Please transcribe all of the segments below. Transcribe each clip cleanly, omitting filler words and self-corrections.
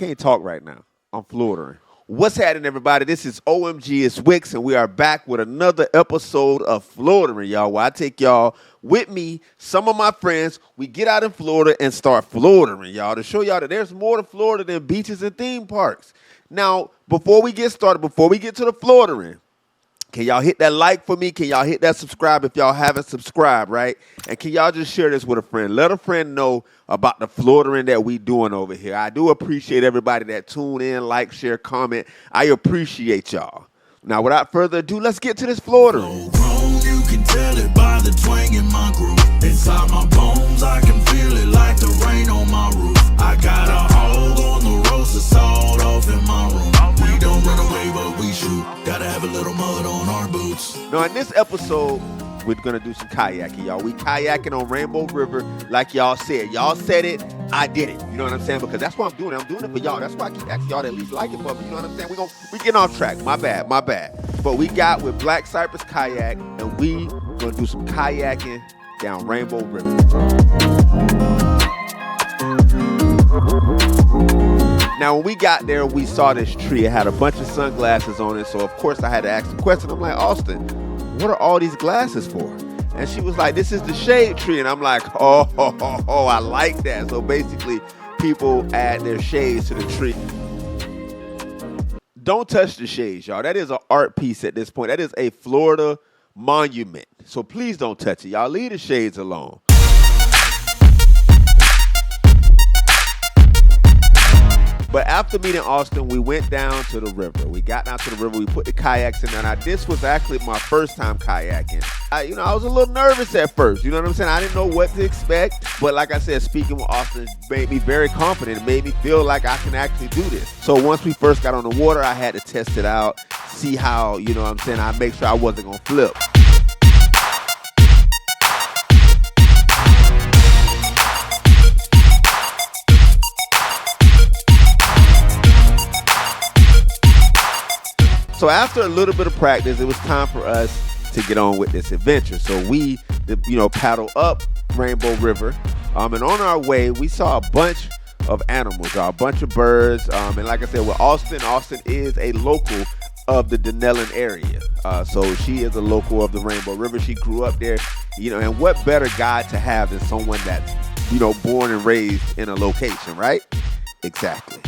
can't talk right now. I'm floatering. What's happening, everybody? This is Omgitswicks, and we are back with another episode of Floatering, y'all, where I take y'all with me, some of my friends. We get out in Florida and start floatering, y'all, to show y'all that there's more to Florida than beaches and theme parks. Now, before we get started, before we get to the floatering, can y'all hit that like for me? Can y'all hit that subscribe if y'all haven't subscribed, right? And can y'all just share this with a friend? Let a friend know about the floatering that we doing over here. I do appreciate everybody that tune in, like, share, comment. I appreciate y'all. Now, without further ado, let's get to this floatering. You can tell it by the twang in my groove. Inside my bones, I can feel it like the rain on my roof. I got a hog on the roast, the salt off in my room. We don't run away, but we shoot. Gotta have a little mud on our boots. Now, in this episode, we're going to do some kayaking, y'all. We kayaking on Rainbow River like y'all said. Y'all said it, I did it. You know what I'm saying? Because that's what I'm doing. I'm doing it for y'all. That's why I keep asking y'all to at least like it for me. You know what I'm saying? We getting off track. My bad. But we got with Black Cypress Kayak, and we going to do some kayaking down Rainbow River. Now, when we got there, we saw this tree. It had a bunch of sunglasses on it. So, of course, I had to ask the question. I'm like, Austin, what are all these glasses for? And she was like, this is the shade tree. And I'm like, oh, I like that. So basically, people add their shades to the tree. Don't touch the shades, y'all. That is an art piece at this point. That is a Florida monument. So please don't touch it. Y'all leave the shades alone. But after meeting Austin, we went down to the river. We got down to the river. We put the kayaks in there. Now, this was actually my first time kayaking. I was a little nervous at first. You know what I'm saying? I didn't know what to expect. But like I said, speaking with Austin made me very confident. It made me feel like I can actually do this. So once we first got on the water, I had to test it out, see how, you know what I'm saying, I make sure I wasn't going to flip. So after a little bit of practice, it was time for us to get on with this adventure. So we, paddle up Rainbow River. And on our way, we saw a bunch of animals, a bunch of birds. And like I said, with Austin is a local of the Denellen area. So she is a local of the Rainbow River. She grew up there, and what better guide to have than someone that's, born and raised in a location, right? Exactly.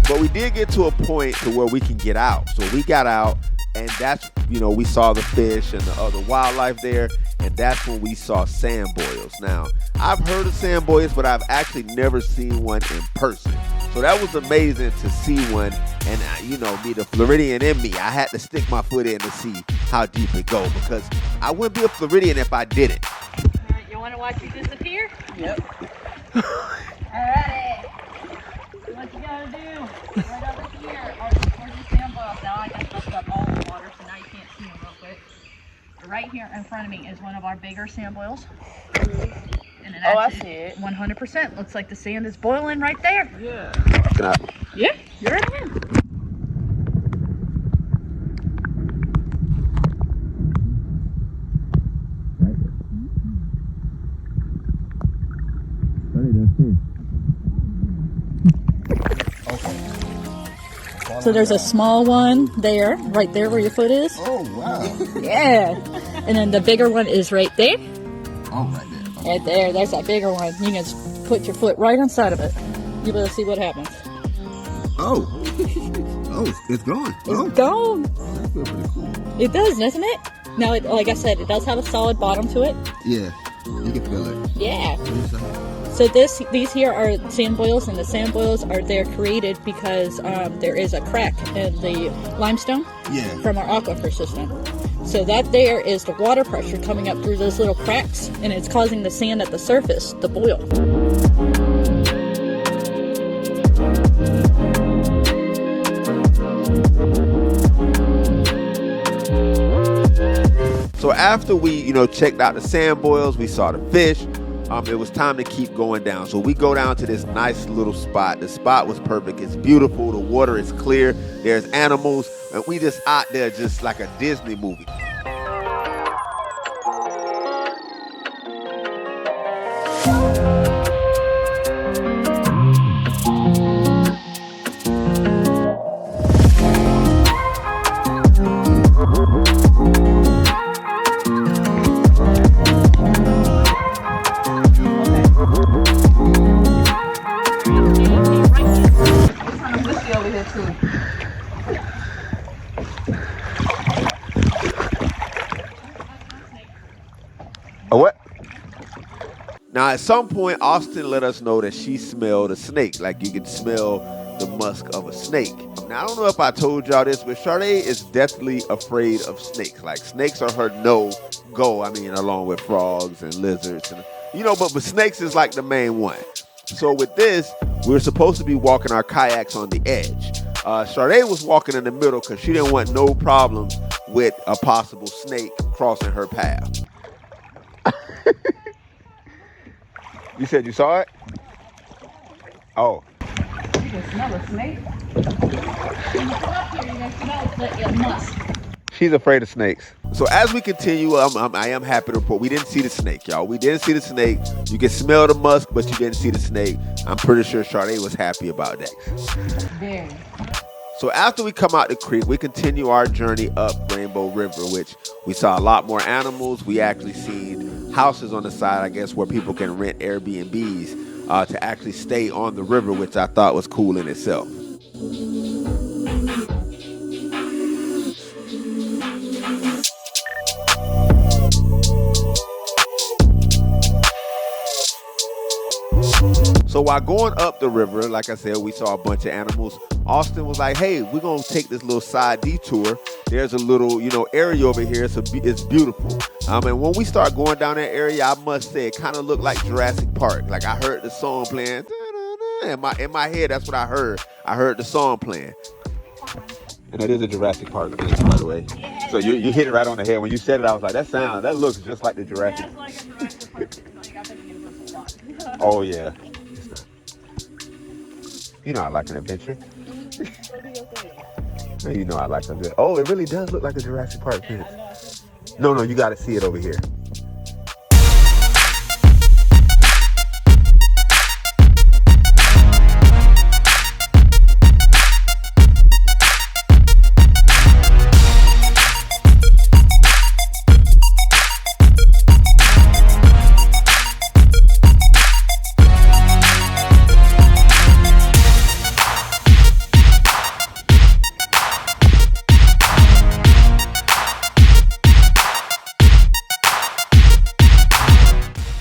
But we did get to a point to where we can get out. So we got out, and that's, we saw the fish and the other wildlife there, and that's when we saw sand boils. Now, I've heard of sand boils, but I've actually never seen one in person. So that was amazing to see one, and me, the Floridian in me, I had to stick my foot in to see how deep it go, because I wouldn't be a Floridian if I didn't. All right, you want to watch you disappear? Yep. All right. What you gotta do? Right over here are the sand boils. Now I just looked up all the water, so now you can't see them real quick. Right here in front of me is one of our bigger sand boils. And it I see it. 100% looks like the sand is boiling right there. Yeah. Yeah, you're right here. So there's a small one there, right there where your foot is. Oh, wow. Yeah. And then the bigger one is right there. Oh, right there. Okay. Right there. There's that bigger one. You can just put your foot right inside of it. You better see what happens. Oh. Oh, it's gone. It's gone. That feels pretty cool. It does, doesn't it? Now, like I said, it does have a solid bottom to it. Yeah. You can feel it. Yeah. So these here are sand boils, and the sand boils they're created because there is a crack in the limestone from our aquifer system. So that there is the water pressure coming up through those little cracks, and it's causing the sand at the surface to boil. So after we, checked out the sand boils, we saw the fish. It was time to keep going down. So we go down to this nice little spot. The spot was perfect. It's beautiful. The water is clear. There's animals. And we just out there just like a Disney movie. What? Now, at some point, Austin let us know that she smelled a snake. Like, you could smell the musk of a snake. Now, I don't know if I told y'all this, but Sade is deathly afraid of snakes. Like, snakes are her no-go. I mean, along with frogs and lizards. And, but snakes is like the main one. So with this, we were supposed to be walking our kayaks on the edge. Sade was walking in the middle because she didn't want no problems with a possible snake crossing her path. You said you saw it? Oh. You can smell a snake. When you come up here, you can smell the musk. She's afraid of snakes. So as we continue, I am happy to report we didn't see the snake, y'all. We didn't see the snake. You can smell the musk, but you didn't see the snake. I'm pretty sure Sade was happy about that. Very. So after we come out the creek, we continue our journey up Rainbow River, which we saw a lot more animals. We actually seen houses on the side, I guess, where people can rent Airbnbs to actually stay on the river, which I thought was cool in itself. So while going up the river, like I said, we saw a bunch of animals. Austin was like, hey, we're going to take this little side detour. There's a little, area over here. It's beautiful. And when we start going down that area, I must say, it kind of looked like Jurassic Park. Like I heard the song playing. In my head, that's what I heard. I heard the song playing. And that is a Jurassic Park thing, by the way. Yeah, So you hit it right on the head. When you said it, I was like, that looks just like the Jurassic. That's like a Jurassic Park. Like I think Universal Park. Oh, yeah. I like an adventure. I like a good. Oh, it really does look like a Jurassic Park fence. No, you got to see it over here.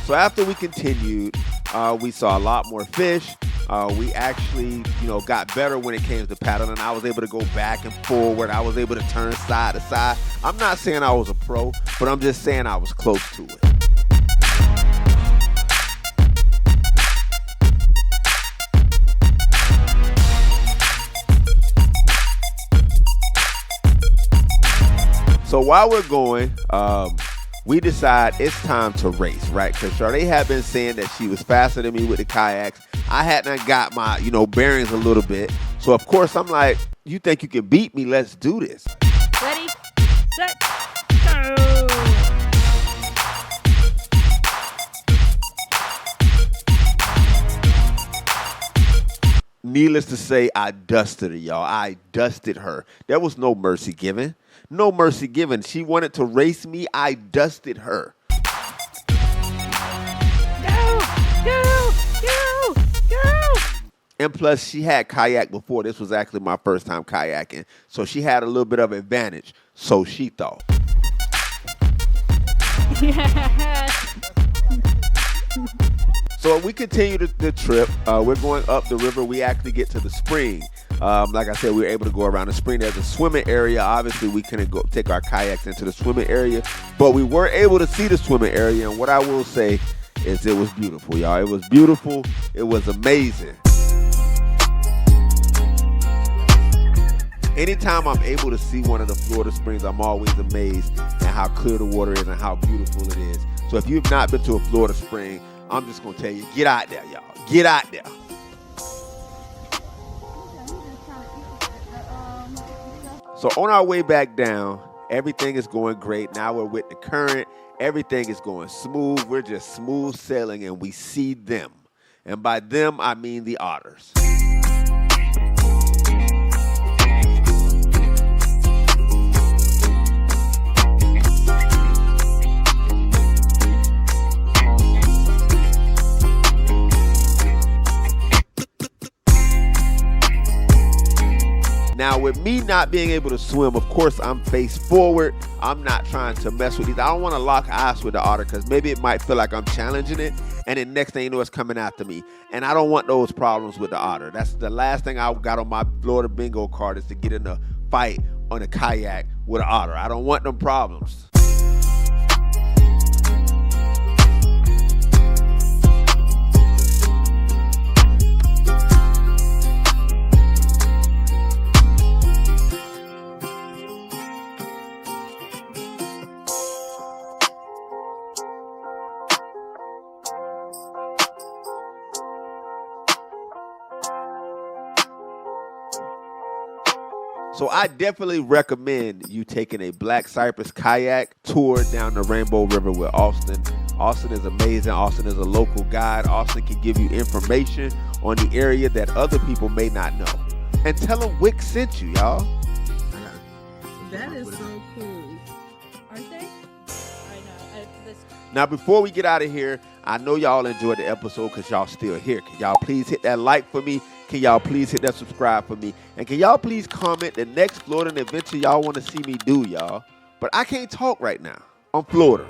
So after we continued, we saw a lot more fish. We actually, got better when it came to paddling. I was able to go back and forward. I was able to turn side to side. I'm not saying I was a pro, but I'm just saying I was close to it. So while we're going, we decide it's time to race, right? Because Sade had been saying that she was faster than me with the kayaks. I hadn't got my, bearings a little bit. So, of course, I'm like, you think you can beat me? Let's do this. Ready, set, go! Needless to say, I dusted her, y'all. I dusted her. There was no mercy given. No mercy given. She wanted to race me. I dusted her. Go! And plus, she had kayak before. This was actually my first time kayaking. So she had a little bit of advantage. So she thought. Yes. So we continue the trip. We're going up the river. We actually get to the spring. Like I said, we were able to go around the spring. There's a swimming area. Obviously, we couldn't go take our kayaks into the swimming area, but we were able to see the swimming area. And what I will say is it was beautiful, y'all. It was beautiful. It was amazing. anytime I'm able to see one of the Florida springs, I'm always amazed at how clear the water is and how beautiful it is. So if you've not been to a Florida spring, I'm just going to tell you, get out there, y'all. Get out there. So on our way back down, everything is going great. Now we're with the current. Everything is going smooth. We're just smooth sailing, and we see them. And by them, I mean the otters. Now, with me not being able to swim, of course, I'm face forward. I'm not trying to mess with these. I don't want to lock eyes with the otter because maybe it might feel like I'm challenging it, and then next thing you know, it's coming after me. And I don't want those problems with the otter. That's the last thing I got on my Florida bingo card, is to get in a fight on a kayak with an otter. I don't want them problems. So I definitely recommend you taking a Black Cypress Kayak tour down the Rainbow River with Austin. Austin is amazing. Austin is a local guide. Austin can give you information on the area that other people may not know. And tell them Wick sent you, y'all. That is so cool. Aren't they? I know. Now, before we get out of here, I know y'all enjoyed the episode because y'all still here. Can y'all please hit that like for me? Can y'all please hit that subscribe for me? And can y'all please comment the next Florida adventure y'all want to see me do, y'all? But I can't talk right now. I'm Florida.